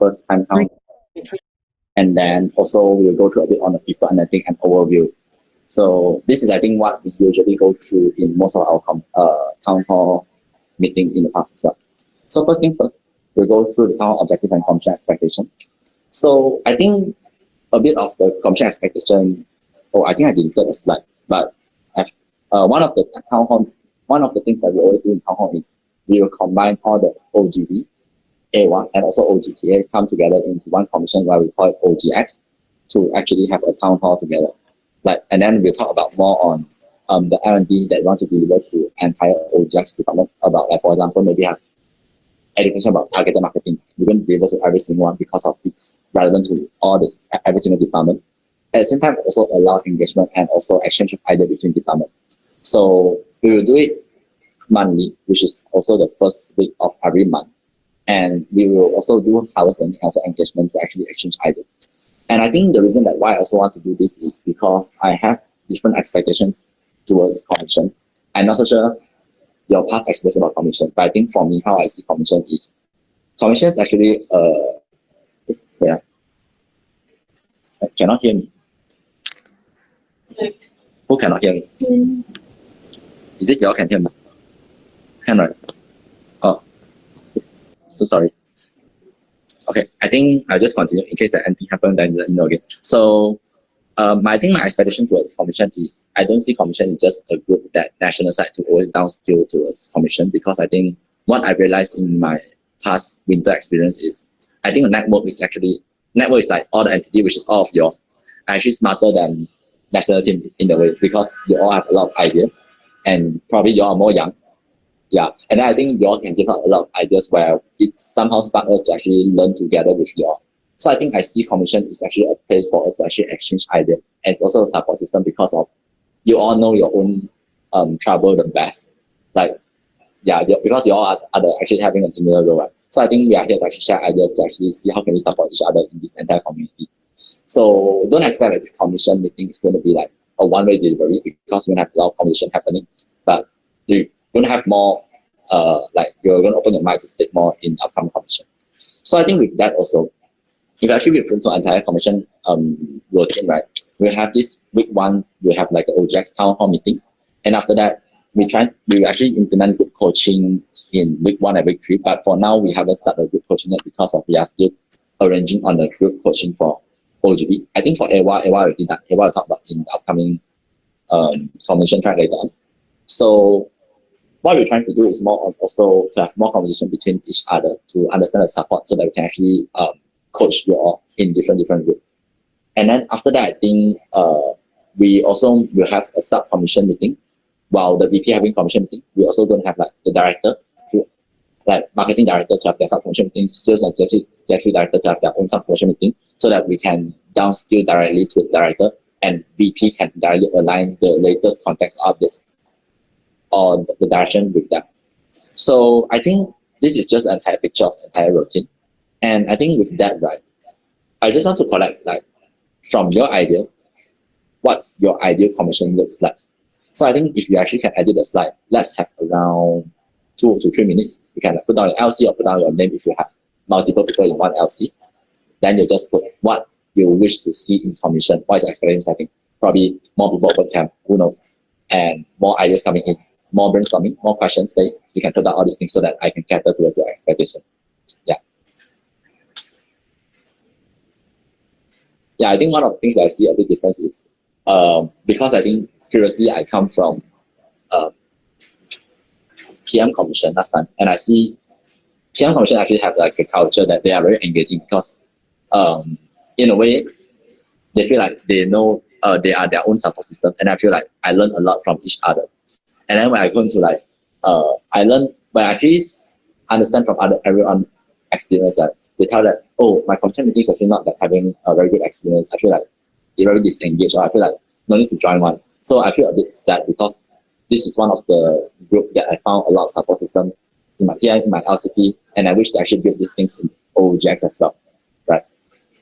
first time count, and then also we'll go through a bit on the people and I think an overview. So this is I think what we usually go through in most of our town hall meeting in the past as well. So first thing first, we'll go through the town hall objective and commission expectation. So I think a bit of the commission expectation. Oh, I think I deleted a slide, but one of the things that we always do in town hall is we will combine all the OGB, A1, and also OGTA come together into one commission where we call it oGX to actually have a town hall together. And then we'll talk about more on the R&D that we want to deliver to entire oGX department about, like, for example, maybe have education about targeted marketing. We won't be able to every single one because of it's relevant to every single department. At the same time, also allow engagement and also exchange of ideas between departments. So we will do it monthly, which is also the first week of every month. And we will also do harvest and also engagement to actually exchange ideas. And I think the reason that why I also want to do this is because I have different expectations towards commission. I'm not so sure your past experience about commission, but I think for me, how I see commission is actually I cannot hear me. Who cannot hear me? Is it y'all can hear me? Can, right? Oh, so sorry. Okay, I think I'll just continue in case that anything happens, then let me know again. So I think my expectation towards commission is I don't see commission is just a group that national side to always downskill towards commission, because I think what I realized in my past winter experience is I think a network is like all the entity which is all of you are actually smarter than national team in the way, because you all have a lot of ideas and probably you all are more young. Yeah, and then I think you all can give out a lot of ideas where it somehow sparks us to actually learn together with you all. So I think I see commission is actually a place for us to actually exchange ideas, and it's also a support system because of you all know your own trouble the best. Like, yeah, because you all are actually having a similar role, right? So I think we are here to actually share ideas to actually see how can we support each other in this entire community. So don't expect that this commission meeting is going to be like a one-way delivery, because we have a lot of commission happening, but you don't have more like you're going to open your mind to speak more in upcoming commission. So I think with that also, if you actually refer to entire commission routine, right? We have this week one, we have like an oGX town hall meeting, and after that we actually implement group coaching in week 1 and week 3. But for now we haven't started group coaching yet because we are still arranging on the group coaching for OGB. I think for AWA already done. AWA will talk about in the upcoming commission track later on. So what we're trying to do is more of also to have more conversation between each other to understand the support, so that we can actually coach you all in different groups. And then after that, I think we also will have a sub commission meeting. While the VP having commission meeting, we're also going to have like the director, like marketing director, to have their sub commission meeting, sales and sales director to have their own sub commission meeting, so that we can downskill directly to the director, and VP can directly align the latest context updates on the direction with them. So I think this is just an entire picture of the entire routine. And I think with that, right, I just want to collect, like, from your idea, what's your ideal commission looks like. So I think if you actually can edit the slide, let's have around 2 to 3 minutes. You can put down your LC or put down your name if you have multiple people in one LC. Then you just put what you wish to see in commission. What is your experience? I think probably more people open camp, who knows, and more ideas coming in, more brainstorming, more questions based. You can put down all these things so that I can cater towards your expectation. Yeah, I think one of the things that I see a big difference is because I think previously I come from PM commission last time, and I see PM commission actually have like a culture that they are very engaging, because in a way they feel like they know they are their own support system, and I feel like I learn a lot from each other. And then when I go into like I learn, but I actually understand from everyone experience that they tell that, oh, my commission meeting is actually not like having a very good experience. I feel like they're very disengaged, or I feel like no need to join one. So I feel a bit sad, because this is one of the group that I found a lot of support system in my PM, in my LCP, and I wish to actually build these things in oGX as well, right?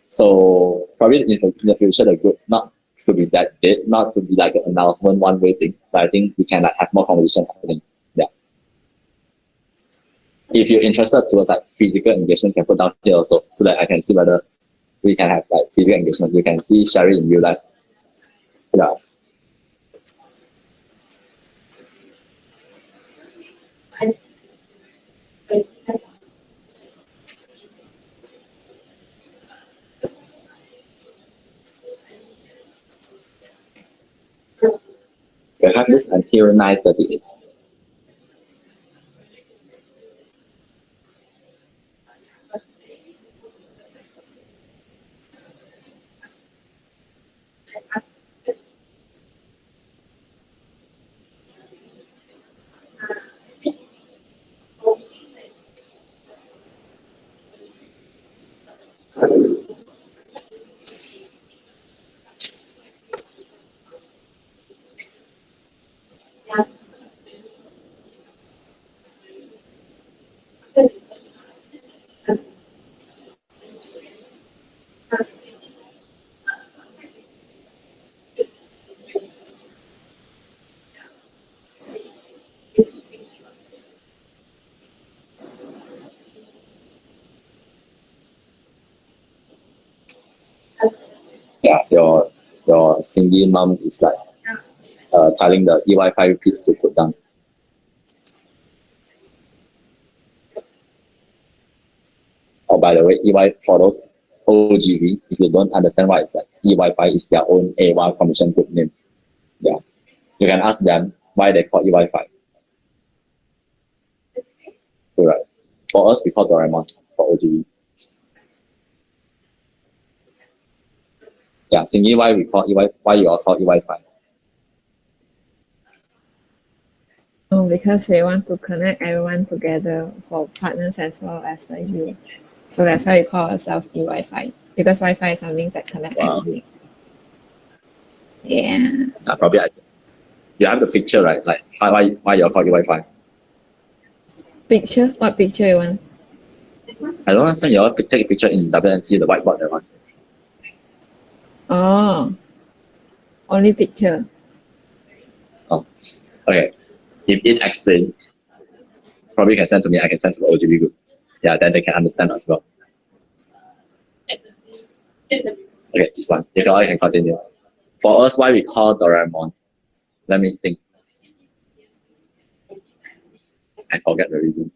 So probably in the future, the group not to be that big, not to be like an announcement one-way thing, but I think we can like have more conversation happening. Yeah. if you're interested towards like physical engagement, you can put down here also, so that I can see whether we can have like physical engagement. You can see Sherry in real life. Yeah. We have this until 9:38. Yeah, your Cindy mom is like telling the E-Wi-Fi kids to put down. Oh, by the way, E-Wi for those OGV, if you don't understand why it's like E-Wi-Fi is their own A1 commission group name. Yeah, you can ask them why they call E-Wi-Fi. Right. For us, we call Doraemon for OGV. Yeah, Cindy, why we call E-Wi? Why you all call E-Wi-Fi? Oh, because we want to connect everyone together for partners as well as the you. So that's why we call ourselves e-Wi-Fi, because Wi-Fi is something that connect everything. Yeah. Probably you have the picture, right? Like why you all call E-Wi-Fi? Picture? What picture you want? I don't understand. You all take a picture in WNC, the whiteboard, that one. Oh, only picture. Oh, okay. If it explains, probably you can send to me. I can send to the OGB group. Yeah, then they can understand as well. Okay, this one. You can continue. For us, why we call Doraemon? Let me think. I forget the reason.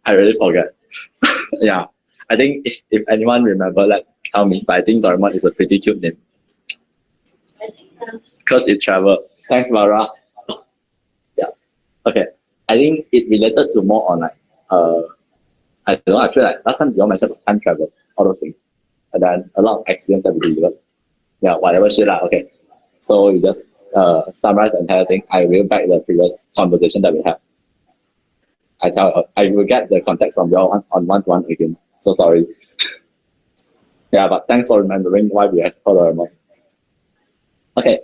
I really forget. Yeah, I think if anyone remember, like tell me. But I think Doraemon is a pretty cute name because it travel. Thanks, Mara. Yeah. Okay. I think it related to more on like I don't know. I feel like last time you all mentioned time travel, all those things, and then a lot of accidents that we delivered. Yeah, whatever shit lah. Okay. So you just summarize the entire thing. I will back the previous conversation that we had. I will get the context from y'all on one-to-one again. So sorry. Yeah, but thanks for remembering why we had Doraemon. Okay,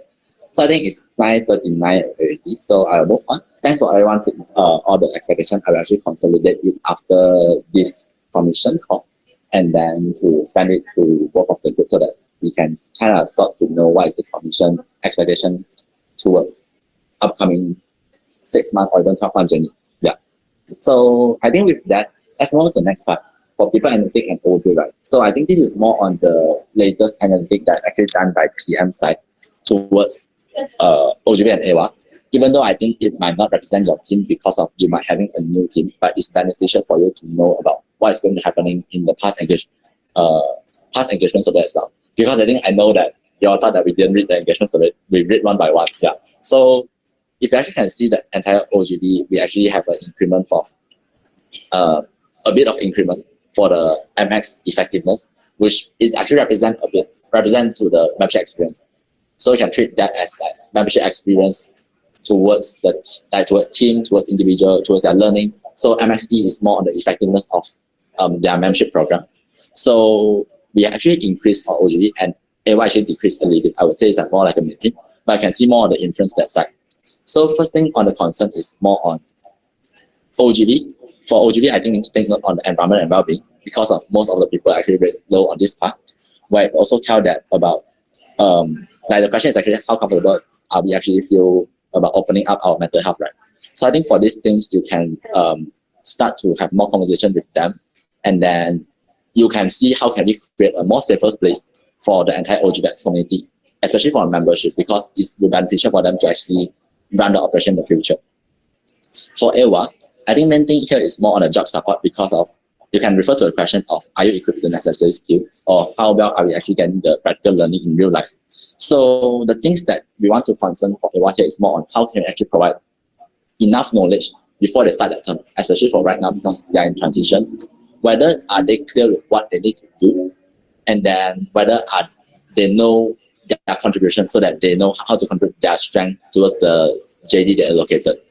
so I think it's 9:39 already. So I'll move on. Thanks for everyone to all the expectation. I will actually consolidate it after this commission call, and then to send it to both of the group so that we can kind of start to know what is the commission expectation towards upcoming 6-month or even 12-month journey. Yeah. So I think with that, let's move on to the next part for people analytic and OD, right? So I think this is more on the latest analytic that actually done by PM side towards OGB and AWA. Even though I think it might not represent your team because of you might having a new team, but it's beneficial for you to know about what is going to be happening in the past engagement survey as well. Because I know that you all thought that we didn't read the engagement survey. We read one by one. Yeah. So if you actually can see the entire OGB, we actually have an increment of a bit of increment for the MX effectiveness, which it actually represent to the membership experience. So you can treat that as like membership experience towards towards team, towards individual, towards their learning. So MXE is more on the effectiveness of their membership program. So we actually increased our OGB and AY actually decreased a little bit. I would say it's like more like a mid, but I can see more on the influence that side. So first thing on the concern is more on OGB. For OGB, I think we need to take note on the environment and well-being because of most of the people actually rate low on this part. Where I also tell that about like the question is actually how comfortable are we actually feel about opening up our mental health, right? So I think for these things, you can start to have more conversation with them, and then you can see how can we create a more safer place for the entire oGX community, especially for a membership, because it's beneficial for them to actually run the operation in the future. For AWA, I think main thing here is more on the job support, because of you can refer to the question of are you equipped with the necessary skills, or how well are we actually getting the practical learning in real life. So the things that we want to concern for AWA here is more on how can we actually provide enough knowledge before they start that term, especially for right now because they are in transition. Whether are they clear with what they need to do, and then whether they know their contribution so that they know how to contribute their strength towards the JD they allocated.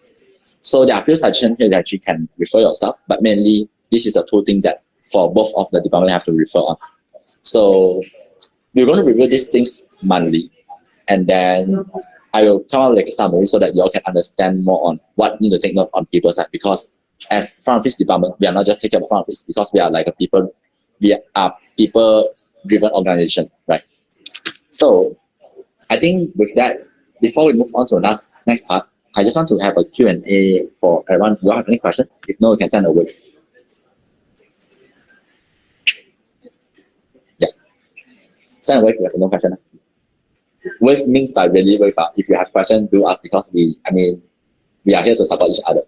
So there are a few suggestions here that you can refer yourself, but mainly this is a two things that for both of the department have to refer on. So we're going to review these things monthly, and then I will come out like a summary so that you all can understand more on what need to take note on people's side, because as front office department, we are not just taking about front office, because we are like a people-driven organization, right? So I think with that, before we move on to the next part, I just want to have a Q&A for everyone. Do you have any question? If no, you can send a wave. Yeah. Send a wave if you have no question. Wave means by really wave. If you have questions, do ask, because we are here to support each other.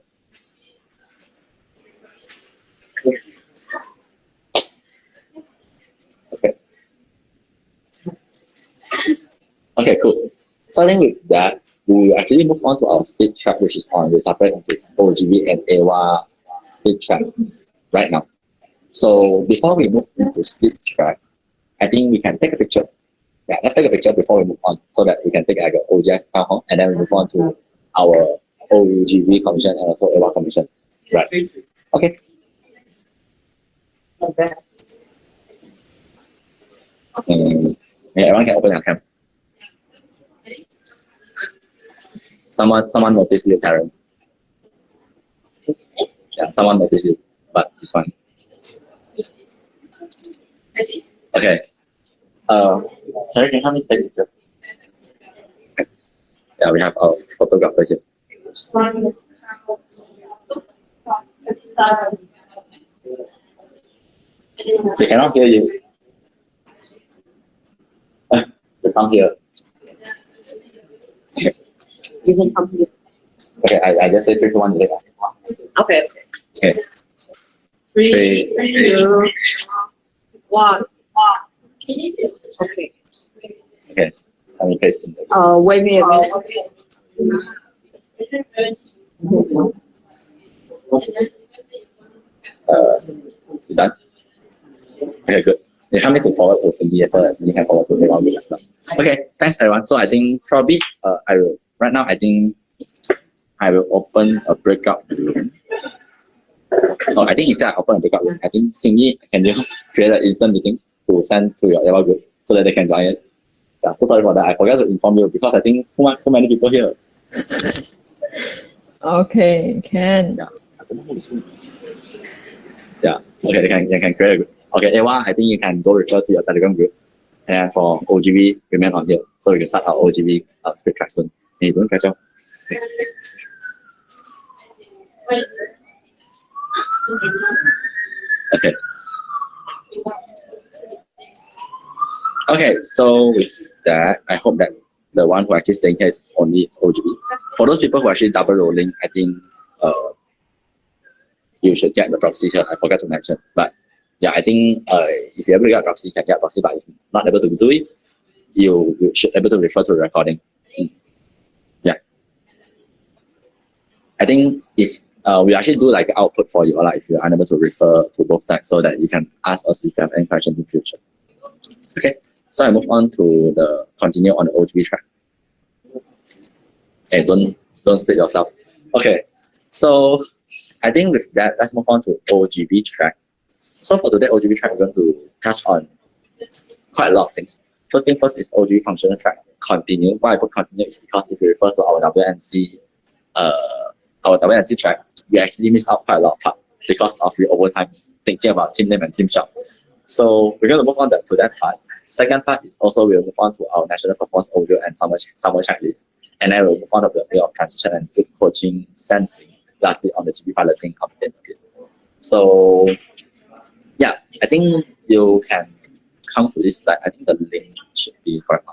Okay. Okay, cool. Starting with that, we actually move on to our speed track, which is on. We separate into oGV and AWA speed track right now. So before we move into speed track, I think we can take a picture. Yeah, let's take a picture before we move on, so that we can take like an oGX Townhall, and then we move on to our oGV commission and also AWA commission. Right. Okay. Okay. Everyone can open their camera. Someone noticed you, Karen. Yeah, someone noticed you, but it's fine. Okay. Sorry, can you help me take a picture? Okay. Yeah, we have our photographer here. They cannot hear you. They can't hear. Okay. You can come here. Okay, I just say 3, 2, 1, later. Okay. Okay. 3, 2, 1. Okay. Okay. Let me paste it. Wait me a minute. Is it done? Okay, good. You help me to forward to Cindy as well as Cindy can forward to everyone as well. Okay, thanks everyone. So I think probably I will right now I think I will open a breakout room. No, I think instead I open a breakout room, I think Cindy can create an instant meeting to send to your Eva group so that they can join it. Yeah, so sorry for that. I forgot to inform you because I think too many people here. Okay, can. Yeah. I don't know who is who. Yeah. Okay, they can create a group. Okay, Eva, I think you can go refer to your Telegram group. And for oGV, remain on here. So we can start our oGV speed track soon. Hey, don't catch up. Okay. Okay, so with that, I hope that the one who actually staying here is only oGV. For those people who are actually double rolling, I think you should get the proxy here. I forgot to mention, but yeah, I think if you're able to get a proxy, you can get a proxy, but if not able to do it, you should be able to refer to the recording. Yeah. I think if we actually do like output for you, or like if you're unable to refer to both sides, so that you can ask us if you have any questions in the future. Okay, so I move on to the continue on the oGV track. Hey, don't split yourself. Okay, so I think with that, let's move on to oGV track. So for today, oGV track, we're going to touch on quite a lot of things. First thing first is oGV functional track continue. Why I put continue is because if you refer to our WNC track, we actually miss out quite a lot of part because of the overtime thinking about team name and team shop. So we're going to move on to that part. Second part is also we'll move on to our national performance audio and summer checklist. and then we'll move on to the way of transition and group coaching, sensing, lastly on the GP learning content. So yeah, I think you can come to this slide. I think the link should be correct.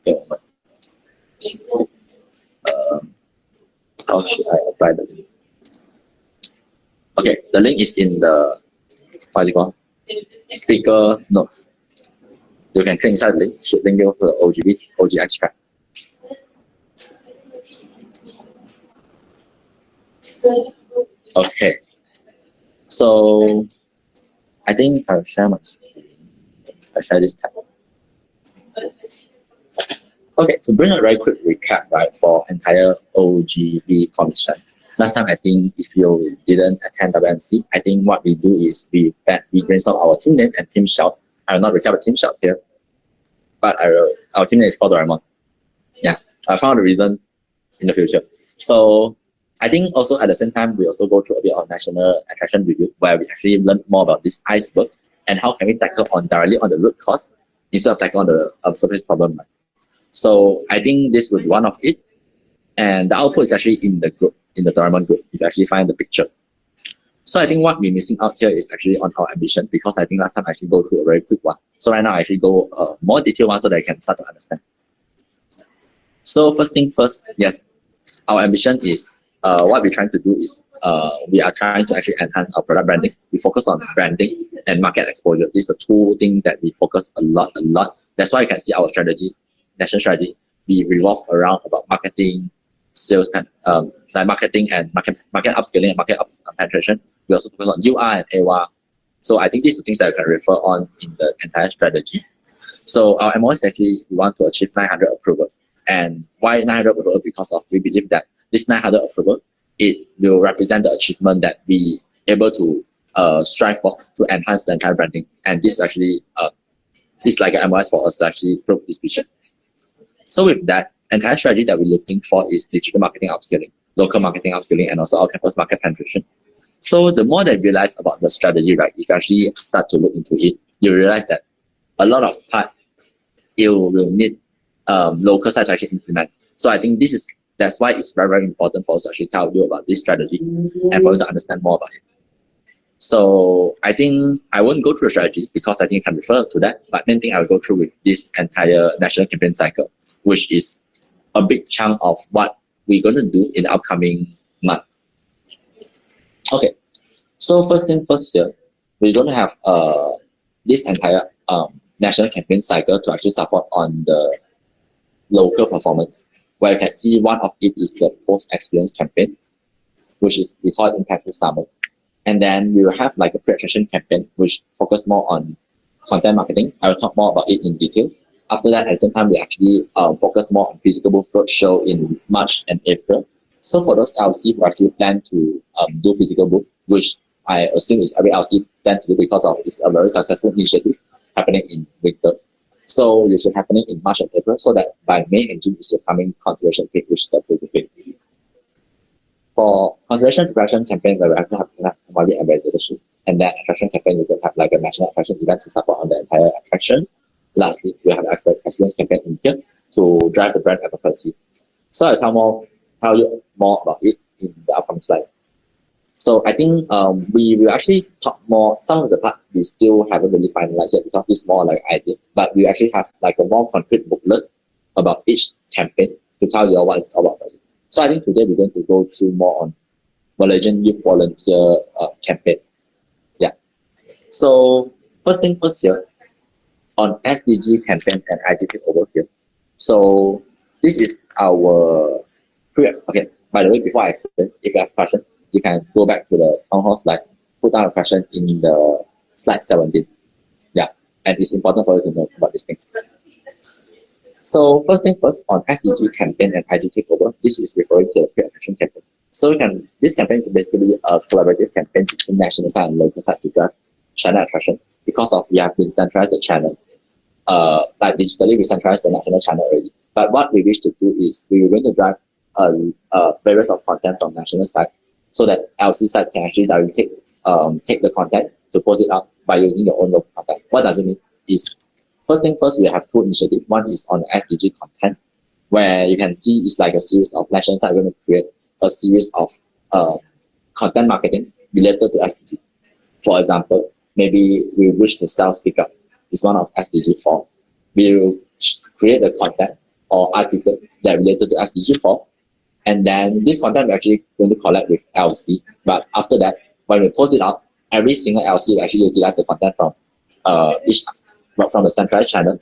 Okay, how should I apply the link? Okay, the link is in the what is it called? Speaker notes. You can click inside the link, should link you to the oGX track. Okay, so I think I'll share my screen. I'll share this tab. Okay, to bring a very quick recap, right, for entire OGB commission. Last time, I think if you didn't attend WMC, I think what we do is we brainstorm our team name and team shout. I will not recap the team shout here, but our team name is called Doraemon. Yeah, I found the reason in the future. So I think also at the same time, we also go through a bit of national attraction review where we actually learn more about this iceberg and how can we tackle directly on the root cause instead of tackling on the surface problem. Right? So I think this would be one of it. And the output is actually in the group, in the Doraemon group, if you actually find the picture. So I think what we're missing out here is actually on our ambition, because I think last time I actually go through a very quick one. So right now I actually go more detailed one so that I can start to understand. So first thing first, yes, our ambition is, what we're trying to do is, we are trying to actually enhance our product branding. We focus on branding and market exposure. These are the two things that we focus a lot. That's why you can see our strategy, national strategy, we revolve around about marketing, sales, and like marketing and market upscaling and market penetration. We also focus on UR and AWR. So I think these are things that I can refer on in the entire strategy. So our MO is actually we want to achieve 900 approval. And why 900 approval? Because of we believe that this 900 approval, it will represent the achievement that we able to strive for to enhance the entire branding. And this actually is like an MOS for us to actually prove this vision. So with that, entire strategy that we're looking for is digital marketing upscaling, local marketing upscaling, and also our campus market penetration. So the more that you realize about the strategy, right, if you actually start to look into it, you realize that a lot of part you will need local sites to actually implement. So I think that's why it's very important for us to actually tell you about this strategy and for you to understand more about it. So I think I won't go through the strategy because I think you can refer to that, but main thing I will go through with this entire national campaign cycle, which is a big chunk of what we're going to do in the upcoming month. Okay, so first thing first here, we're going to have this entire national campaign cycle to actually support on the local performance, where you can see one of it is the post-experience campaign, which is we call it Impactful Summer. And then we will have like a pre-attraction campaign, which focus more on content marketing. I will talk more about it in detail. After that, at the same time, we actually focus more on physical book roadshow in March and April. So for those LC who actually plan to do physical book, which I assume is every LC plan to do because of it's a very successful initiative happening in winter. So it should happening in March and April, so that by May and June is your coming consideration peak, which is the peak. For consideration attraction campaign, where we actually have commodity ambassadorship, and then attraction campaign, we will have like a national attraction event to support on the entire attraction. Lastly, we have excellence campaign in here to drive the brand advocacy. So I'll tell you more about it in the upcoming slide. So I think we will actually talk more. Some of the part we still haven't really finalized yet because it's more like idea, but we actually have like a more concrete booklet about each campaign to tell you all what it's about. So I think today we're going to go through more on Malaysian Youth Volunteer campaign. Yeah. So first thing first here, on SDG campaign and IGP over here. So this is our okay. By the way, before I explain, if you have questions, you can go back to the Townhall slide, put down a question in the slide 17. Yeah, and it's important for you to know about this thing. So first thing first, on SDG campaign and IG takeover, this is referring to the pre-attraction campaign. So this campaign is basically a collaborative campaign between national side and local side to drive channel attraction, because of we have been centralized the channel, like digitally we centralized the national channel already. But what we wish to do is we are going to drive various of content from national side, so that LC side can actually directly take the content to post it out by using your own local content. What does it mean is, first thing first, we have two initiatives. One is on SDG content, where you can see it's like a series of national site. We're going to create a series of content marketing related to SDG. For example, maybe we wish to sell pickup. It's one of SDG 4. We will create a content or article that related to SDG 4. And then this content we're actually going to collect with LC. But after that, when we post it out, every single LC will actually utilize the content from from the centralized channel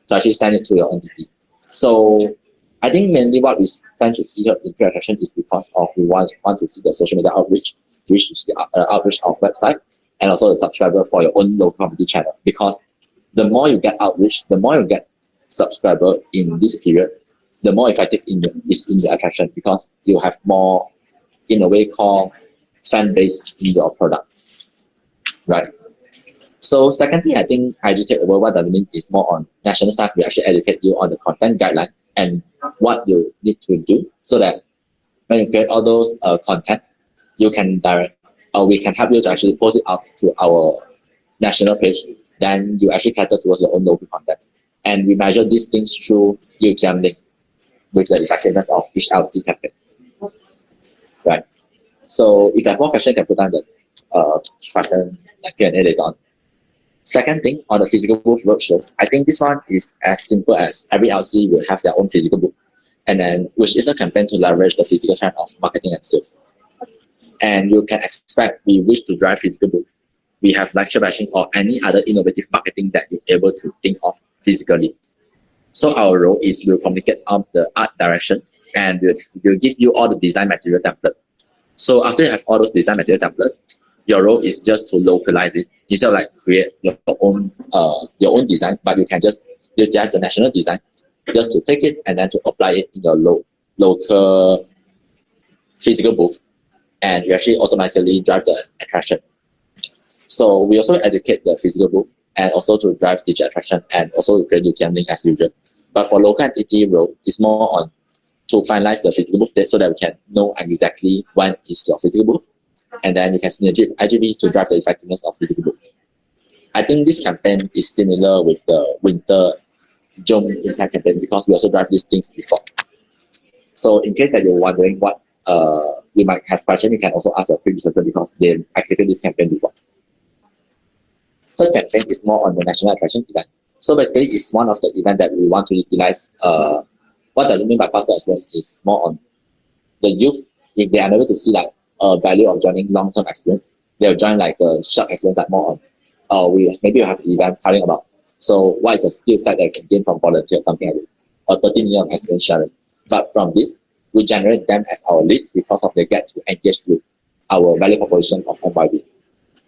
to actually send it to your entity. So I think mainly what we tend to see here in attraction is because of we want to see the social media outreach, which is the outreach of website, and also the subscriber for your own local community channel. Because the more you get outreach, the more you get subscriber in this period, the more effective is in the attraction, because you have more, in a way, called fan base in your product, right? So secondly, I think educate over what does it mean is more on national side. We actually educate you on the content guideline and what you need to do, so that when you create all those content, you can direct, or we can help you to actually post it out to our national page. Then you actually cater towards your own local content, and we measure these things through UTM link with the effectiveness of each LC campaign, right? So if you have more questions, you can put down the button Q&A later on. Second thing, on the physical booth roadshow, I think this one is as simple as every LC will have their own physical booth, and then which is a campaign to leverage the physical trend of marketing and sales. And you can expect we wish to drive physical booth. We have lecture batching or any other innovative marketing that you're able to think of physically. So our role is we'll communicate on the art direction, and we'll give you all the design material template. So after you have all those design material template, your role is just to localize it. Instead of like create your own design, but you can just utilize the national design just to take it and then to apply it in your local physical booth, and you actually automatically drive the attraction. So we also educate the physical booth and also to drive digital attraction, and also create UTM link as usual. But for local entity role, it's more on to finalize the physical booth date, so that we can know exactly when is your physical booth, and then you can synergy with IGB to drive the effectiveness of physical booth. I think this campaign is similar with the winter June impact campaign, because we also drive these things before. So in case that you're wondering what you might have question, you can also ask your predecessor, because they executed this campaign before. Third campaign is more on the national attraction event. So basically, it's one of the event that we want to utilize. What does it mean by personal experience is more on the youth. If they are able to see like value of joining long-term experience, they'll join like a short experience, like more on maybe you have an event telling about, so what is the skill set that you can gain from volunteer, something like that, or 30 minutes of experience sharing. But from this, we generate them as our leads, because of they get to engage with our value proposition of MYB.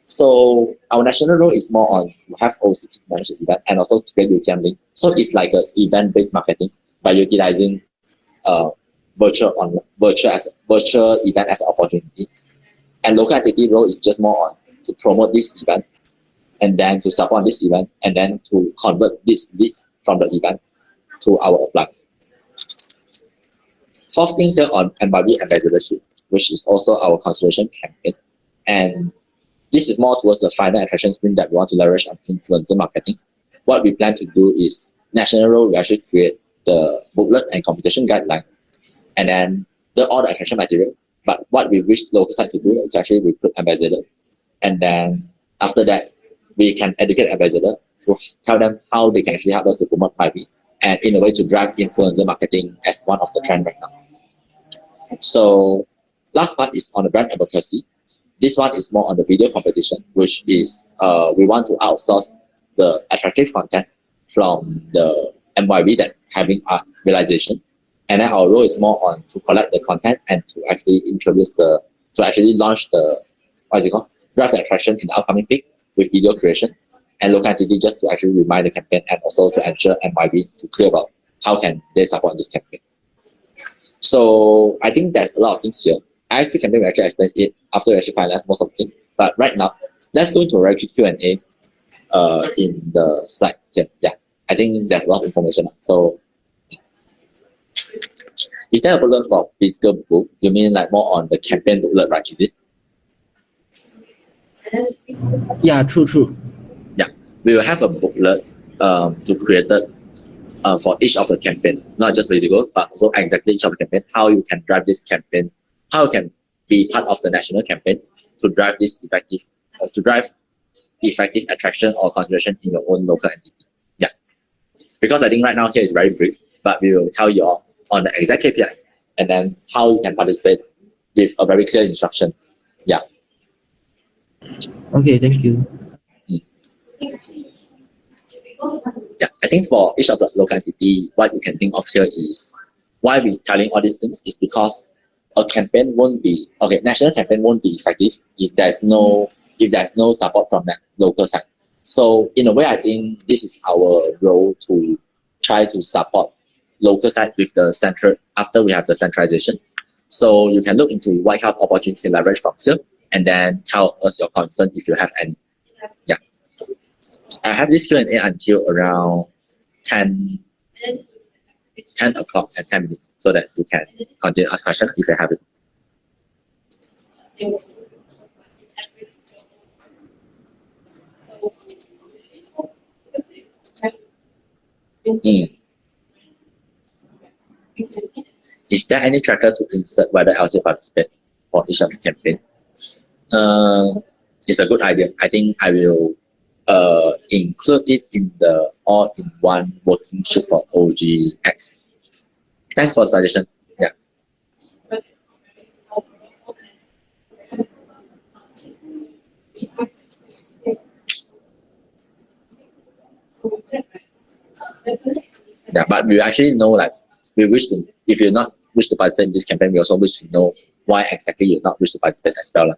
So our national role is more on to have OC manage the event, and also to get UTM link. So it's like a event-based marketing by utilizing virtual event as an opportunity. And local entity role is just more on to promote this event, and then to support this event, and then to convert these leads from the event to our apply. Fourth thing here on MYB ambassadorship, which is also our consideration campaign. And this is more towards the final attraction sprint that we want to leverage on influencer marketing. What we plan to do is, national role, we actually create the booklet and competition guideline, and then all the attraction material. But what we wish local site to do is actually recruit ambassador, and then after that, we can educate ambassador to tell them how they can actually help us to promote MYB, and in a way to drive influencer marketing as one of the trend right now. So last part is on the brand advocacy. This one is more on the video competition, which is we want to outsource the attractive content from the MYB that having art realization, and then our role is more on to collect the content and to actually launch the drive the attraction in the upcoming peak with video creation, and local entity just to actually remind the campaign, and also to ensure MYB to clear about how can they support this campaign. So I think there's a lot of things here. ISP campaign we actually explain it after we actually finalize most of the things. But right now, let's go into a very quick Q&A in the slide here. Yeah, I think there's a lot of information. So is there a booklet for physical book? You mean like more on the campaign booklet, right? Is it? Yeah, true. Yeah, we will have a booklet to create for each of the campaign, not just political, but also exactly each of the campaign, how you can drive this campaign, how you can be part of the national campaign to drive this effective attraction or consideration in your own local entity. Yeah, because I think right now here is very brief, but we will tell you all on the exact KPI and then how you can participate with a very clear instruction. Yeah. Okay, thank you. Yeah, I think for each of the local entity, what you can think of here is why we're telling all these things is because a campaign won't be national campaign won't be effective if there's no support from that local side. So in a way, I think this is our role to try to support local side with the central after we have the centralization. So you can look into what kind of opportunity leverage from here and then tell us your concern if you have any. Yeah. I have this Q&A until around 10 o'clock and 10 minutes so that you can continue to ask questions if you have it. Is there any tracker to insert whether LC participate for each of the campaign? It's a good idea. I think I will include it in the all-in-one working sheet for oGX. Thanks for the suggestion. Yeah. Yeah, but we actually know like we wish to, if you're not wish to participate in this campaign, we also wish to know why exactly you're not wish to participate as well.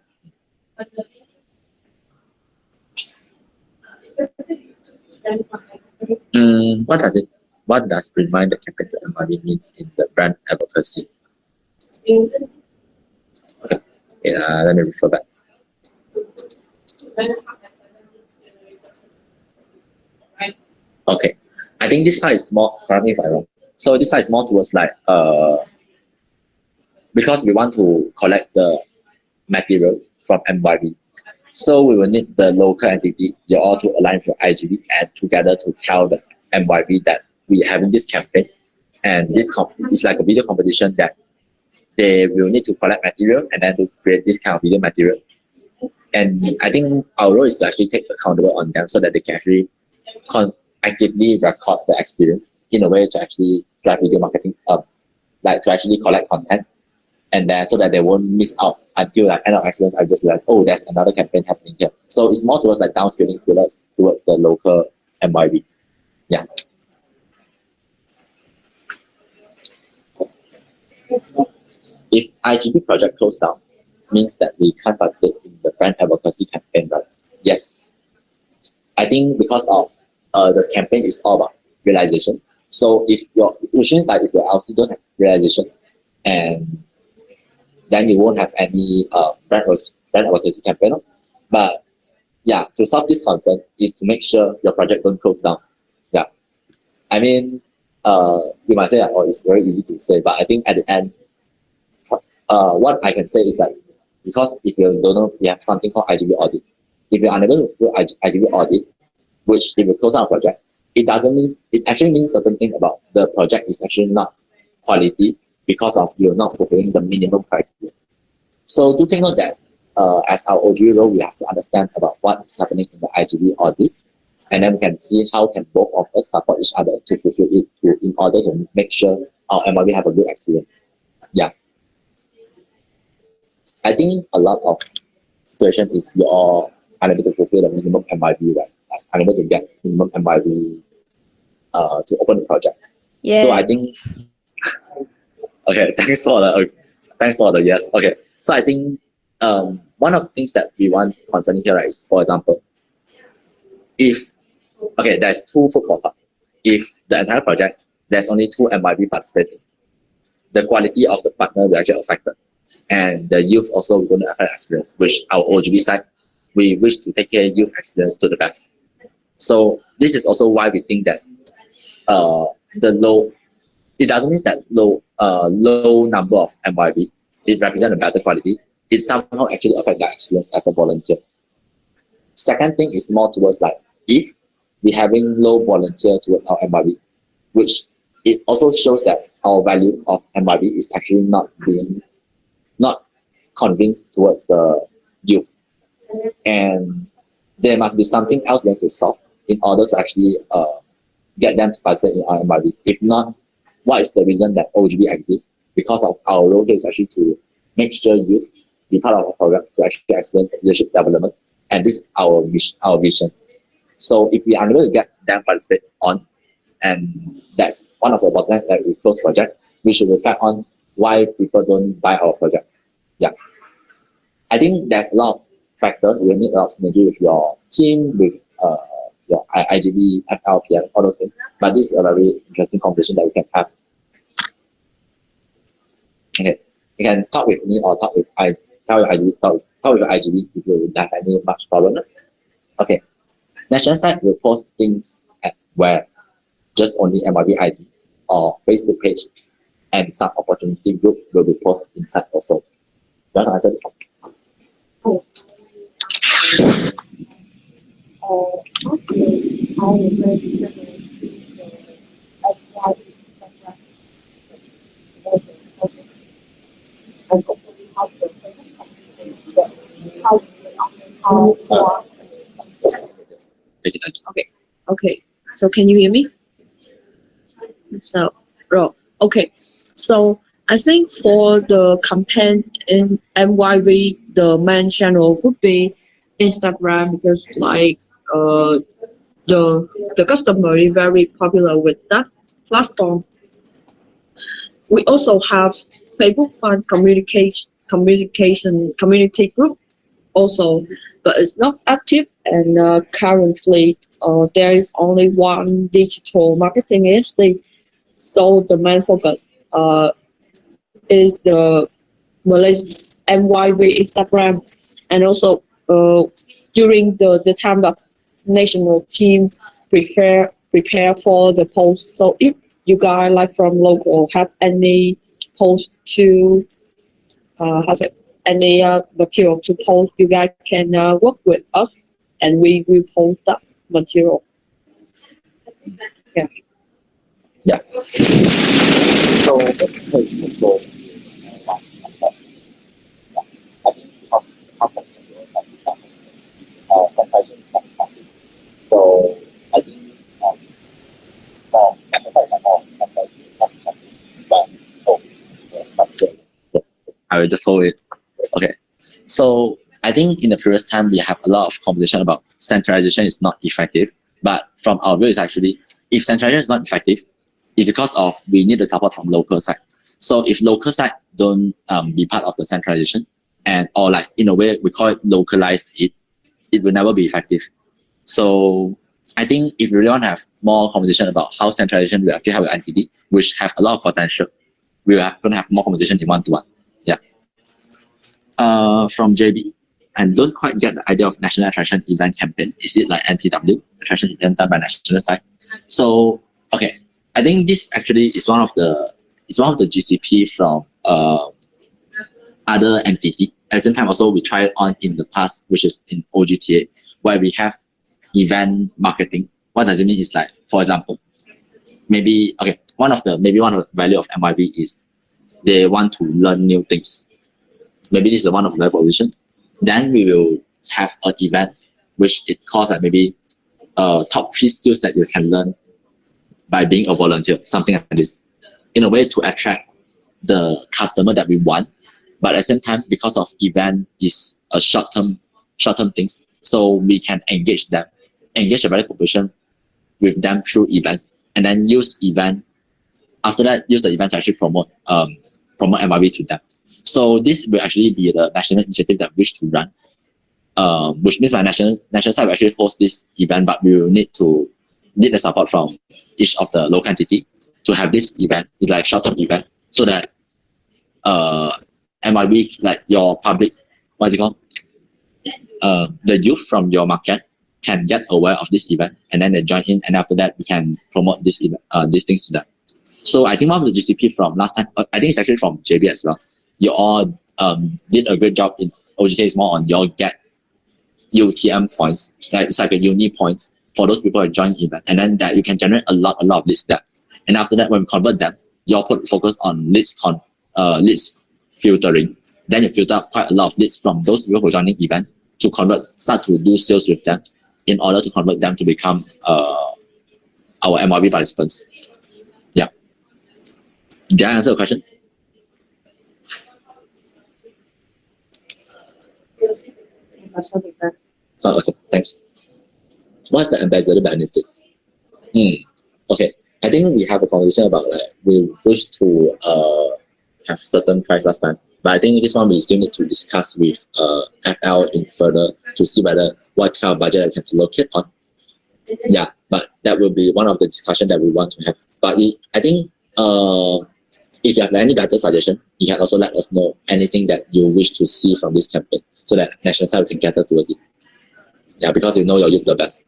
What does remind the campaign to MRV means in the brand advocacy? Okay, let me refer back. Okay, I think this slide is more, correct me if I'm wrong. So this slide is more towards like because we want to collect the material from MYB. So we will need the local entity, you all to align with your IGB and together to tell the MYB that we are having this campaign. And this is like a video competition that they will need to collect material and then to create this kind of video material. And I think our role is to actually take accountable on them so that they can actually actively record the experience in a way to actually drive video marketing up, like to actually collect content. And then so that they won't miss out until like end of excellence, I just realized, oh, there's another campaign happening here. So it's more towards like downscaling towards the local MYB. Yeah. If IGB project closed down, means that we can't participate in the brand advocacy campaign, right? Yes. I think because of the campaign is all about realization. So if which means like if your LC don't have realization, and then you won't have any brand advocacy campaign. But yeah, to solve this concern is to make sure your project don't close down. Yeah, I mean, you might say that, oh, it's very easy to say, but I think at the end, what I can say is that because if you don't know, we have something called IGB audit. If you're unable to do IGB audit, which if you close down a project, it actually means certain thing about the project is actually not quality because of you're not fulfilling the minimum criteria. So do take note that as our OGB role, we have to understand about what is happening in the IGB audit, and then we can see how can both of us support each other to fulfill it in order to make sure our MRB have a good experience. Yeah. I think a lot of situation is you're unable to fulfill the minimum MRB, right? Like unable to get minimum MRB to open the project. Yeah. So I think okay, thanks for the yes. Okay, so I think one of the things that we want concerning here is, for example, if there's two food for thought. If the entire project there's only two MYB participating, the quality of the partner will actually affected, and the youth also going to affect experience. Which our OGB side, we wish to take care youth experience to the best. So this is also why we think that the low. It doesn't mean that low number of MYB, it represents a better quality. It somehow actually affects their experience as a volunteer. Second thing is more towards like if we having low volunteer towards our MYB, which it also shows that our value of MYB is actually not convinced towards the youth, and there must be something else we have to solve in order to actually get them to participate in our MYB. If not, what is the reason that OGB exists? Because of our role here is actually to make sure youth be part of our program to actually experience leadership development, and this is our vision. So if we are unable to get them participate on, and that's one of the bottlenecks that we close project, we should reflect on why people don't buy our project. Yeah, I think there's a lot of factors. You need a lot of synergy with your team, with your IGB, FLPM, all those things. But this is a very interesting conversation that we can have. Okay, you can talk with me or talk with IGB, talk with your IGB if you have any much problem. Okay, national site will post things at where just only MYB ID or Facebook page and some opportunity group will be posted inside also. You want to answer this one? Actually, I would like to Okay. So can you hear me? So, okay. So I think for the campaign in MYB, the main channel would be Instagram, because like the customer is very popular with that platform. We also have Facebook fan community group also, but it's not active, and currently there is only one digital marketing agency. So the main focus is the Malaysian MYB Instagram, and also during the time that national team prepare for the post. So if you guys like from local have any post to any material to post, you guys can work with us, and we will post that material. Yeah. Yeah. So I think I will just hold it. Okay. So I think in the previous time we have a lot of conversation about centralization is not effective. But from our view, is actually if centralization is not effective, it's because of we need the support from local side. So if local side don't be part of the centralization, and or like in a way we call it localize it, it will never be effective. So I think if we really want to have more conversation about how centralization will actually have an entity, which have a lot of potential, we are going to have more conversation in one-to-one. Yeah. From JB, and don't quite get the idea of national attraction event campaign. Is it like NPW, attraction event done by national side? So okay, I think this actually is one of the GCP from other entity. At the same time, also we tried on in the past, which is in OGTA, where we have event marketing. What does it mean? Is like, for example, maybe okay, one of the value of MYB is they want to learn new things. Maybe this is one of the position. Then we will have an event which it calls like maybe top 3 skills that you can learn by being a volunteer, something like this, in a way to attract the customer that we want. But at the same time, because of event is a short-term things, so we can engage the value proposition with them through event, and then use event. After that, use the event to actually promote MYB to them. So this will actually be the national initiative that we wish to run, which means my national side will actually host this event, but we will need the support from each of the local entity to have this event. It's like short-term event, so that MYB, like your public, what do you call, the youth from your market can get aware of this event, and then they join in, and after that we can promote this event, these things to them. So I think one of the GCP from last time, I think it's actually from JB as well. You all did a great job in OGK. Is more on your get UTM points. Like it's like a uni points for those people who join event, and then that you can generate a lot of leads there. And after that, when we convert them, you all put focus on leads filtering. Then you filter out quite a lot of leads from those people who are joining event to start to do sales with them in order to convert them to become our MRB participants. Yeah. Did I answer the question? Oh, okay, thanks. What's the ambassador benefits? Okay, I think we have a conversation about we wish to have certain price last time, but I think this one we still need to discuss with FL in further to see whether what kind of budget I can allocate on. Yeah, but that will be one of the discussion that we want to have. But I think if you have any better suggestion, you can also let us know anything that you wish to see from this campaign, so that national side can cater towards it. Yeah, because you know your youth the best.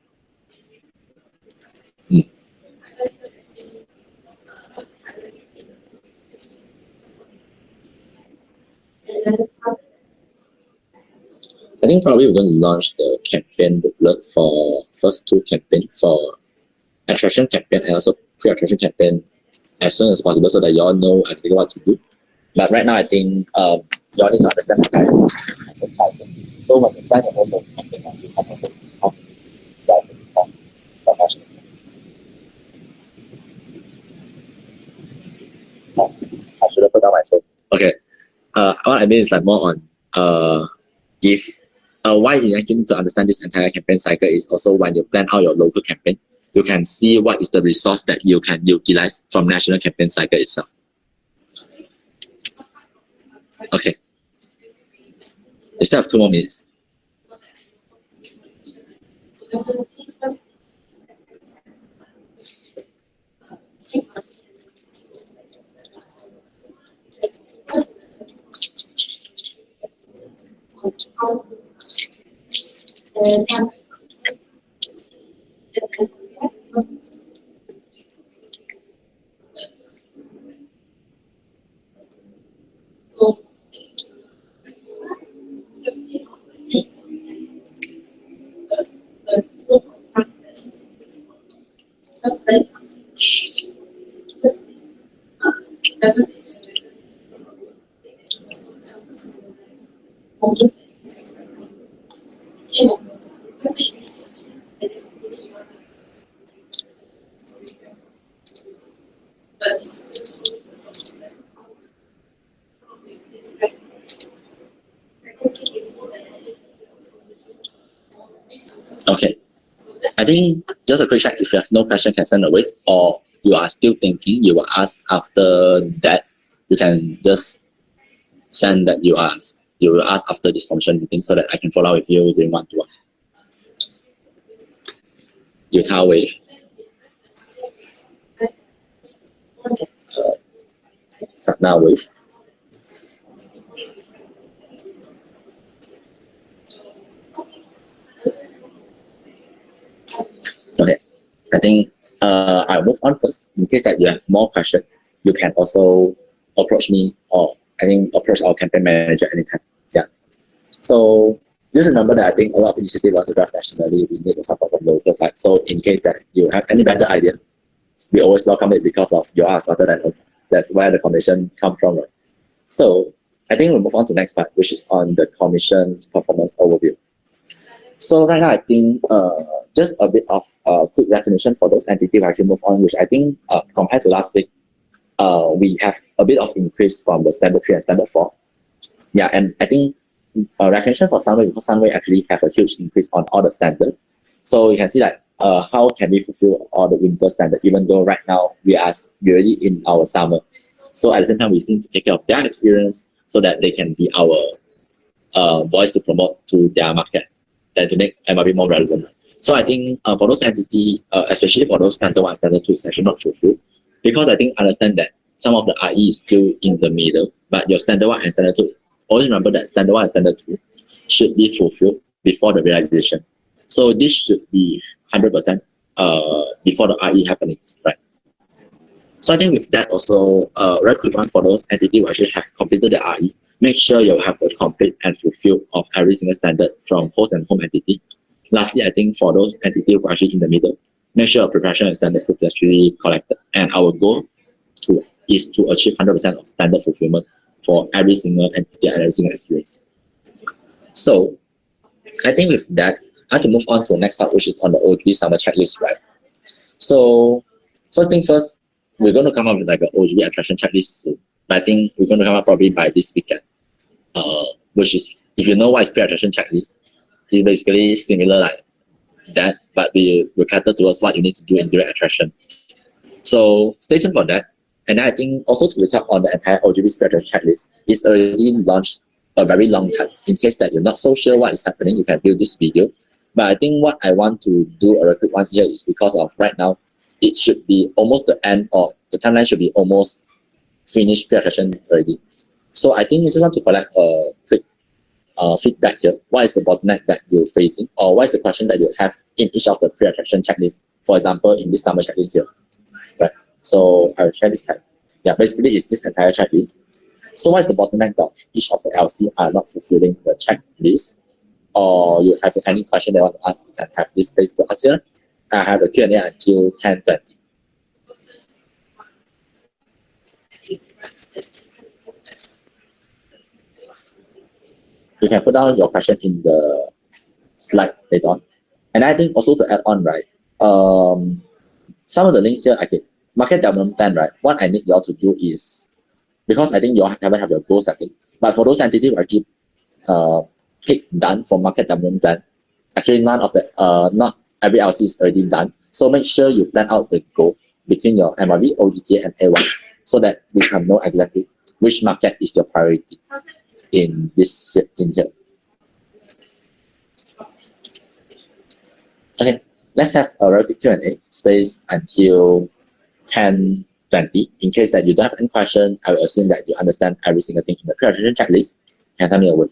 I think probably we're going to launch the campaign booklet for first two campaigns, for attraction campaign and also pre-attraction campaign, as soon as possible, so that you all know exactly what to do. But right now, I think you all need to understand the kind of cycle. So when you plan your own campaign, you have to how to drive the result from national. I should have put down myself. Okay. What I mean is more on if why you actually need to understand this entire campaign cycle is also when you plan out your local campaign, you can see what is the resource that you can utilize from national campaign cycle itself. Okay. We still have 2 more minutes. Okay. I think just a quick check. If you have no question, can send away, or you are still thinking, you will ask after that. You can just send that you will ask after this function meeting, so that I can follow with you during one-to-one. Utah wave. Satna wave. Okay, I think I'll move on first. In case that you have more questions, you can also approach me, or I think approach our campaign manager anytime. Yeah. So just remember that I think a lot of initiatives want to drive nationally. We need the support from the local side. So in case that you have any better idea, we always welcome it because of your ask rather than that's where the commission comes from. Right? So I think we'll move on to the next part, which is on the commission performance overview. So right now, I think just a bit of quick recognition for those entities I should move on, which I think compared to last week, we have a bit of increase from the standard 3 and standard 4. Yeah, and I think recognition for Sunway, because Sunway actually have a huge increase on all the standard. So you can see that how can we fulfill all the winter standard, even though right now we are already in our summer. So at the same time, we need to take care of their experience so that they can be our voice to promote to their market and to make MRB more relevant. So I think for those entities, especially for those standard 1 and standard 2, it's actually not fulfilled, because I think understand that some of the RE is still in the middle, but your standard 1 and standard 2, always remember that standard 1 and standard 2 should be fulfilled before the realization. So this should be 100% before the RE happening, right? So I think with that also, very quick one for those entities who actually have completed the RE, make sure you have the complete and fulfill of every single standard from host and home entity. Lastly, I think for those entities who are actually in the middle, make sure preparation and standard proof is actually collected. And our goal is to achieve 100% of standard fulfillment for every single entity and every single experience. So I think with that, I have to move on to the next part, which is on the OG summer checklist, right? So first thing first, we're going to come up with like an OG attraction checklist soon. But I think we're going to come up probably by this weekend. Which is, if you know what is pre-attraction checklist, it's basically similar like that, but we cater towards what you need to do in direct attraction. So stay tuned for that. And I think also to recap on the entire OGB pre-attraction checklist, it's already launched a very long time. In case that you're not so sure what is happening, you can view this video. But I think what I want to do a quick one here is because of right now, it should be almost the end, or the timeline should be almost finished pre-attraction already. So I think you just want to collect a quick feedback here. What is the bottleneck that you're facing, or what is the question that you have in each of the pre-attraction checklists? For example, in this summer checklist here, right? So I will share this tab. Yeah, basically it's this entire checklist. So what is the bottleneck that each of the LC are not fulfilling the checklist? Or you have any question they want to ask, you can have this space to ask here. I have a Q&A until 10:20. You can put down your question in the slide later on. And I think also to add on, right, some of the links here, okay, market development plan, right, what I need y'all to do is, because I think you haven't have your goal setting, but for those entities who actually click done for market development plan, actually none of the, not every LC is already done. So make sure you plan out the goal between your MRV, OGTA, and A1 so that we can know exactly which market is your priority in this here, in here. Okay, let's have a very quick Q&A space until 10:20. In case that you don't have any question, I will assume that you understand every single thing in the pre-attraction checklist. Can tell me a word.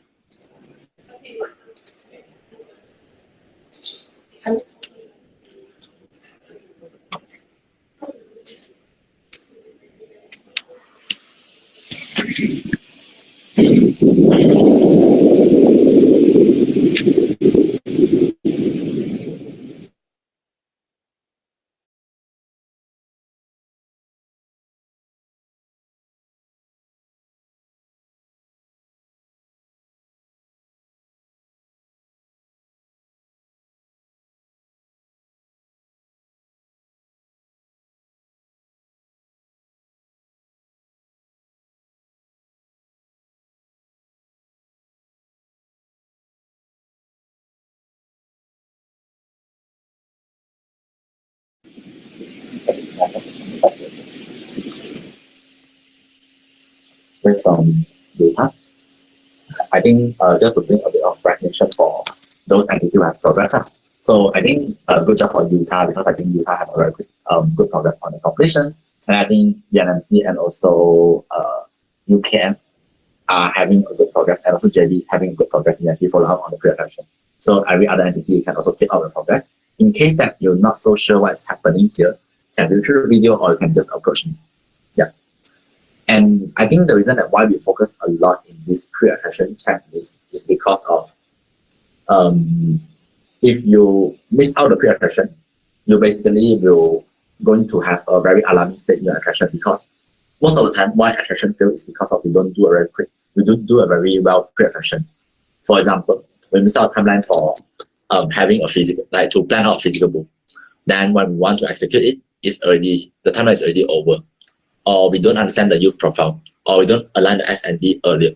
From data, I think just to bring a bit of recognition for those entities who have progressed. So I think good job for Utah, because I think Utah have a very good progress on the completion. And I think VNMC and also UKM are having a good progress, and also JD having good progress in the follow up on the pre-attraction. So every other entity can also keep up the progress. In case that you're not so sure what's happening here, you can do through the video or you can just approach me. Yeah. And I think the reason that why we focus a lot in this pre-attraction checklist is because of if you miss out the pre-attraction, you basically will going to have a very alarming state in your attraction, because most of the time why attraction fails is because of we don't do a very quick, we don't do a very well pre-attraction. For example, we miss out timeline for having a physical, like to plan out a physical book. Then when we want to execute it, it's already, the timeline is already over. Or we don't understand the youth profile, or we don't align the S&D earlier.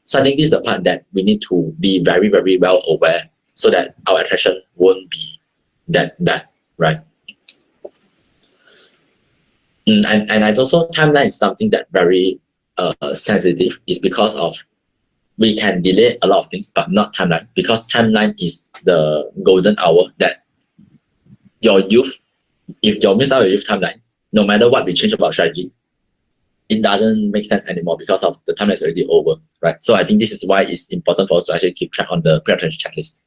So I think this is the part that we need to be very, very well aware, so that our attraction won't be that bad, right? And I also, timeline is something that very sensitive, is because of we can delay a lot of things, but not timeline, because timeline is the golden hour that your youth, if you miss out your youth timeline, no matter what we change about strategy, it doesn't make sense anymore because of the timeline is already over, right? So I think this is why it's important for us to actually keep track on the pre-attraction checklist.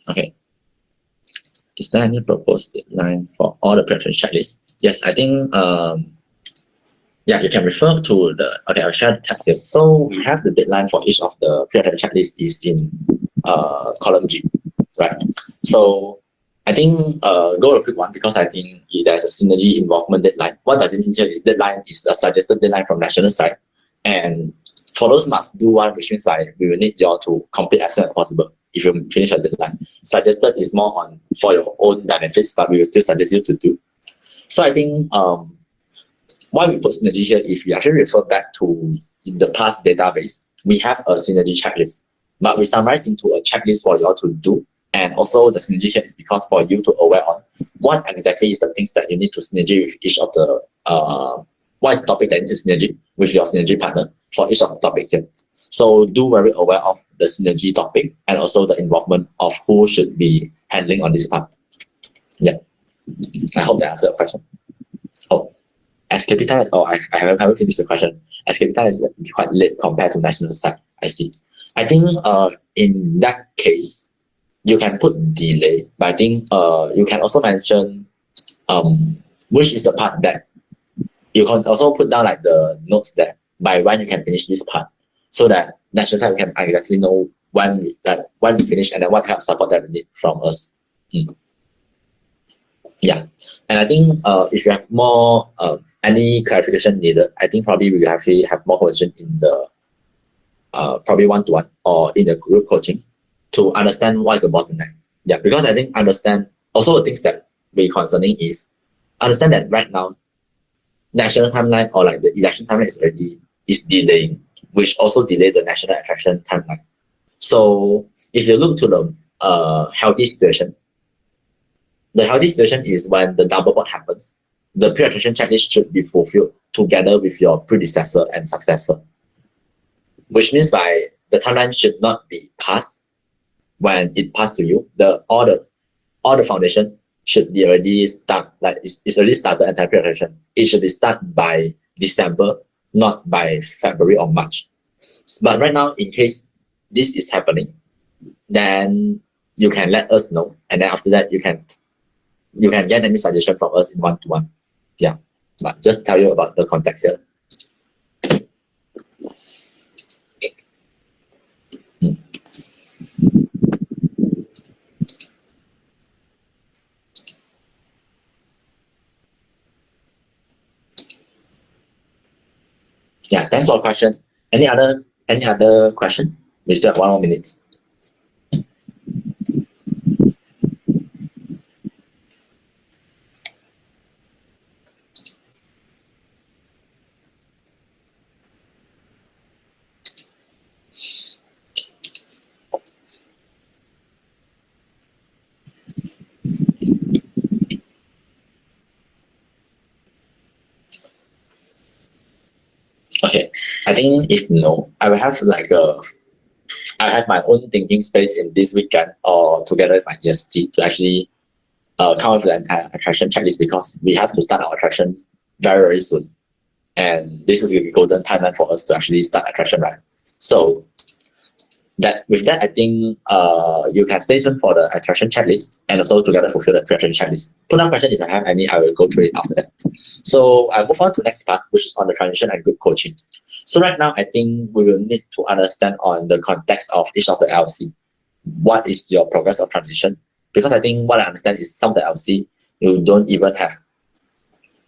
Okay. Is there any proposed deadline for all the preparation checklists? Yes, I think yeah, you can refer to the, okay, I'll share the tab here. So we have the deadline for each of the preparation checklist is in column G, right? So I think go a quick one because I think there's a synergy involvement deadline. What does it mean here is deadline is a suggested deadline from national side, and for those must do one, which means like we will need you all to complete as soon as possible if you finish a deadline. Suggested is more on for your own benefits, but we will still suggest you to do. So I think why we put synergy here, if you actually refer back to in the past database, we have a synergy checklist, but we summarize into a checklist for you all to do. And also the synergy here is because for you to aware on what exactly is the things that you need to synergy with each of the what is the topic that you need to synergy with your synergy partner for each of the topic here. So do very aware of the synergy topic and also the involvement of who should be handling on this part. Yeah, I hope that answered your question. Oh, as capital, oh, I haven't finished the question. As capital is quite late compared to national side. I see. I think in that case, you can put delay, but I think you can also mention which is the part that you can also put down like the notes there by when you can finish this part, so that national side can exactly know when we finish and then what kind of support that we need from us. Yeah, and I think if you have more any clarification needed, I think probably we actually have more question in the probably one-to-one or in the group coaching to understand what is the bottleneck. Yeah, because I think understand also the things that we concerning is understand that right now national timeline or like the election timeline is delaying, which also delay the national attraction timeline. So if you look to the healthy situation, the healthy situation is when the double bond happens, the pre-attrition checklist should be fulfilled together with your predecessor and successor, which means by the timeline should not be passed when it passed to you. All the foundation should be already start, like it's already started entire pre-attrition. It should be started by December, not by February or March. But right now, in case this is happening, then you can let us know, and then after that you can get any suggestion from us in one-to-one. Yeah, but just tell you about the context here. Yeah, thanks for the question. Any other question? We still have 1 more minute. Okay, I think if no, I will have like I have my own thinking space in this weekend or together with my EST to actually come up with an attraction checklist, because we have to start our attraction very, very soon. And this is the golden timeline for us to actually start attraction, right? So with that, I think you can stay tuned for the attraction checklist and also together fulfill the attraction checklist. Put down question if I have any, I will go through it after that. So I move on to next part, which is on the transition and group coaching. So right now, I think we will need to understand on the context of each of the LC. What is your progress of transition? Because I think what I understand is some of the LC, you don't even have,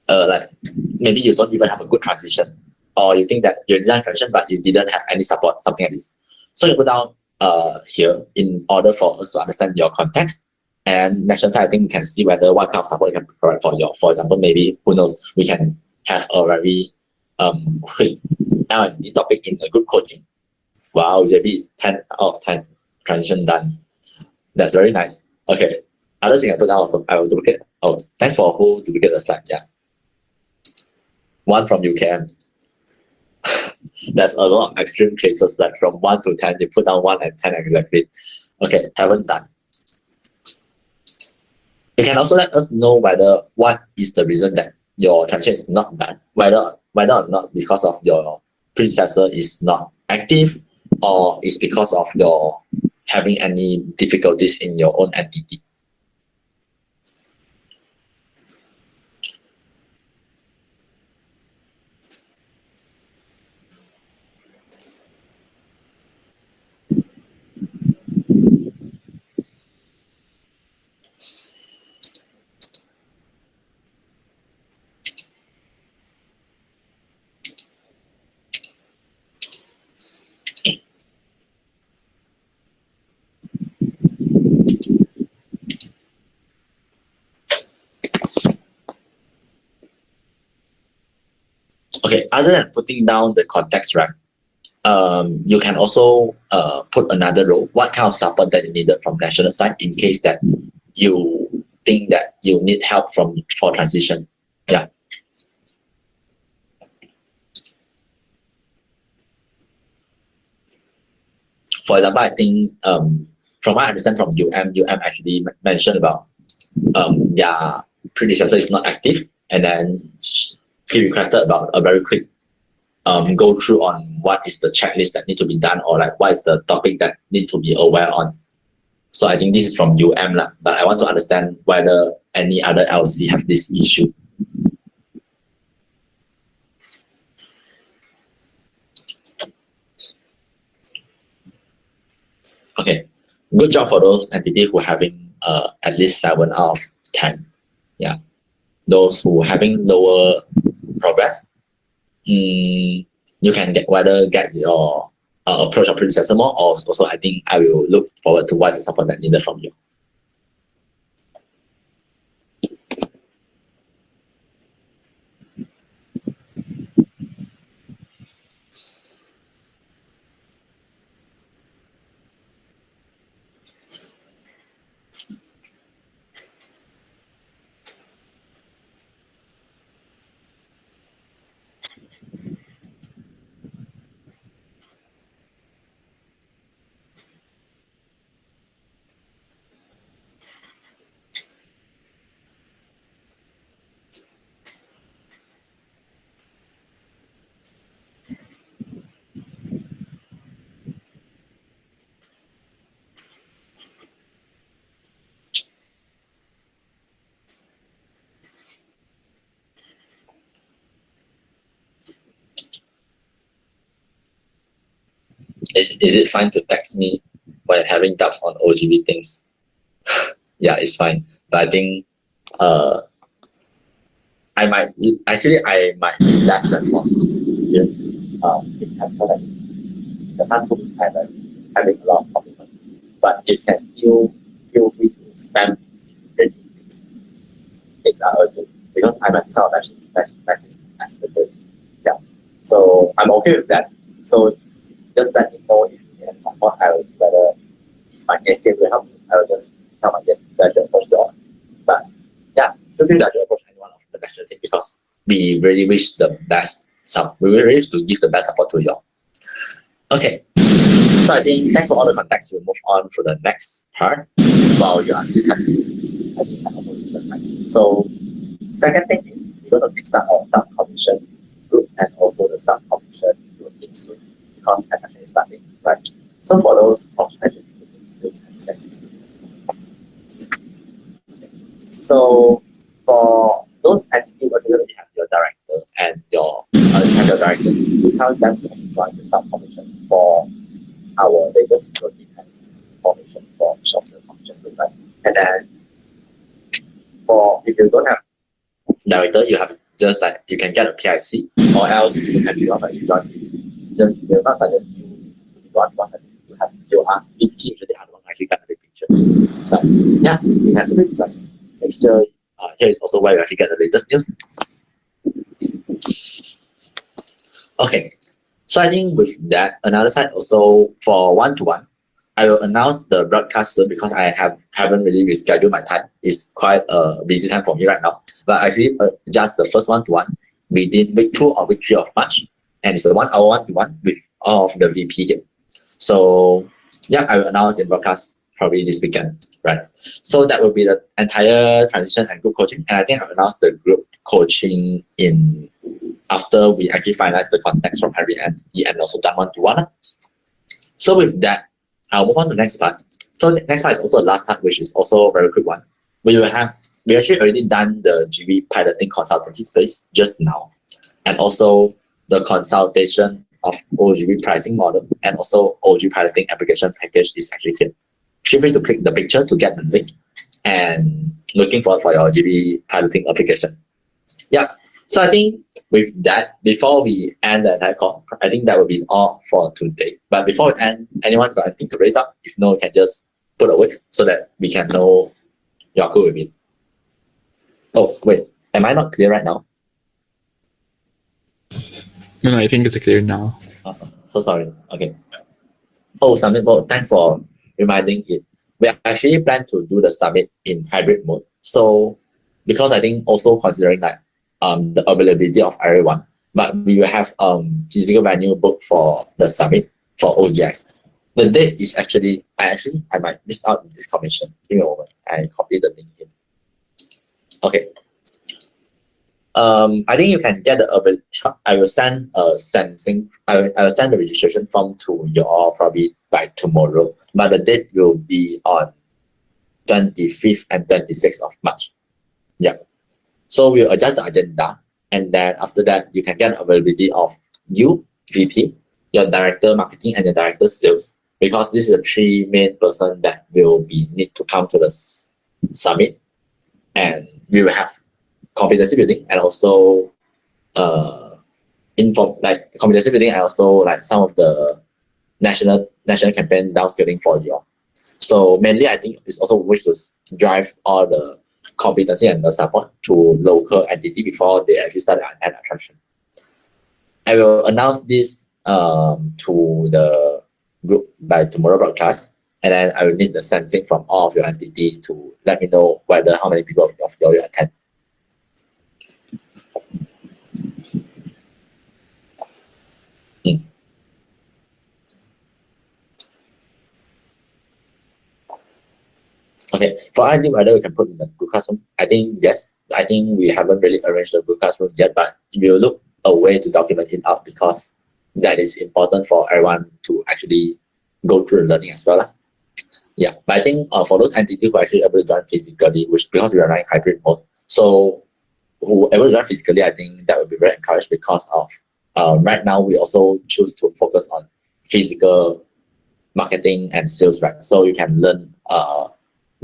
like maybe you don't even have a good transition, or you think that you designed transition but you didn't have any support, something like this. So you put down here in order for us to understand your context. And next side, I think we can see whether what kind of support you can provide for your, for example, maybe who knows, we can have a very quick L&D topic in a group coaching. Wow, JB, 10 out of 10 transition done. That's very nice. Okay, other thing I put down also, I will duplicate. Oh, thanks for who duplicate the slide. Yeah, one from UKM. There's a lot of extreme cases that from 1 to 10, you put down 1 and 10 exactly. Okay, haven't done. You can also let us know whether what is the reason that your transition is not done, whether or not because of your predecessor is not active, or it's because of your having any difficulties in your own entity. Okay, other than putting down the context, right? You can also put another role, what kind of support that you needed from national side in case that you think that you need help for transition. Yeah. For example, I think from what I understand from UM actually mentioned about their predecessor is not active, and then he requested about a very quick go through on what is the checklist that need to be done, or like what is the topic that need to be aware on. So I think this is from UM lah, but I want to understand whether any other LC have this issue. Okay, good job for those entities who are having at least 7 out of 10. Yeah, those who having lower progress, you can get your approach of predecessor more, or also I think I will look forward to what's the support that needed from you. Is it fine to text me when having doubts on OGB things? Yeah, it's fine. But I think I might be less responsive. Yeah. The past 2 weeks having a lot of commitment, but it can still feel free to spam the things are urgent, because I might miss out message as the day. Yeah. So I'm okay with that. So just let me know if you need support. I will see whether my guest will help me. I will just tell my guest that you approach you. But yeah, feel free that you approach anyone of the national team, because we really wish the best. We really wish to give the best support to you all. Okay. So I think thanks for all the context. We'll move on to the next part. While you are still happy, I think I also listen, right? So second thing is we're going to kickstart our sub-commission group and also the sub-commission group in soon, because admission is starting, right? So for those commission sales and sales. So for those entities, particularly you have your director and your director, you tell them to join the sub-commission for our latest security and information for each of the commission group, right? And then if you don't have director, you have just like you can get a PIC, or else you can be on a join. Just you not suggest you want because you are big team usually are the one actually got a big picture. But yeah, you have to be like mixture. Here is also where you actually get the latest news. Okay, so I think with that, another side also for one-to-one, I will announce the broadcast soon, because I haven't really rescheduled my time. It's quite a busy time for me right now. But actually, just the first one-to-one within week 2 or week 3 of March, and it's a 1 hour one-to-one with all of the VP here. So yeah, I will announce in broadcast probably this weekend, right? So that will be the entire transition and group coaching, and I think I'll announce the group coaching in after we actually finalize the context from every entity and also done one-to-one. So with that, I'll move on to the next part. So the next part is also the last part, which is also a very quick one. We actually already done the GB piloting consultancy phase just now, and also the consultation of OGB pricing model and also OG piloting application package is actually here. Feel free to click the picture to get the link, and looking forward for your GB piloting application. Yeah. So I think with that, before we end the entire call, I think that will be all for today. But before we end, anyone got anything to raise up? If no, you can just put away so that we can know you're cool with it. Oh, wait. Am I not clear right now? No, I think it's clear now. Oh, so sorry. Okay. Oh, summit mode. Thanks for reminding it. We actually plan to do the summit in hybrid mode. So because I think also considering like the availability of everyone, but we will have physical venue booked for the summit for oGX. The date is actually I might miss out this commission. Give me a moment. I copy the link in. Okay. I think you can get the I will send I will send the registration form to you all probably by tomorrow, but the date will be on 25th and 26th of March. Yeah. So we'll adjust the agenda, and then after that you can get availability of you, VP, your director marketing, and your director sales, because this is the three main person that will be need to come to the summit, and we will have competency building and also competency building and also like some of the national campaign downscaling for you all. So mainly I think it's also wish to drive all the competency and the support to local entity before they actually start an attraction. I will announce this to the group by tomorrow broadcast, and then I will need the sensing from all of your entity to let me know whether how many people of you will attend. Okay, for ID whether we can put in the Google Classroom, I think yes. I think we haven't really arranged the Google Classroom yet, but we'll look a way to document it out because that is important for everyone to actually go through the learning as well. Yeah, but I think for those entities who are actually able to join physically, which because we are running hybrid mode, so whoever join physically, I think that would be very encouraged because of right now we also choose to focus on physical marketing and sales, right? So you can learn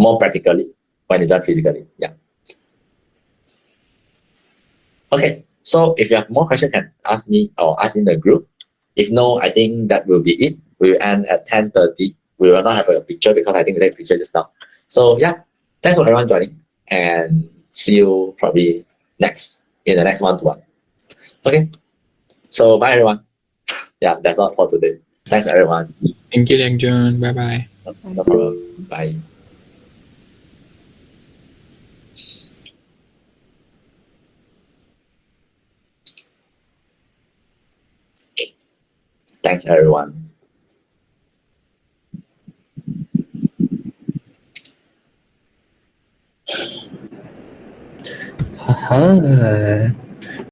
more practically when you join physically. Yeah. Okay, so if you have more questions, you can ask me or ask in the group. If no, I think that will be it. We will end at 10:30. We will not have a picture because I think we take a picture just now. So yeah, thanks for everyone joining, and see you probably in the next one-to-one. Okay, so bye everyone. Yeah, that's all for today. Thanks everyone. Thank you, John. Bye bye. No problem. Bye. Thanks everyone. Haha.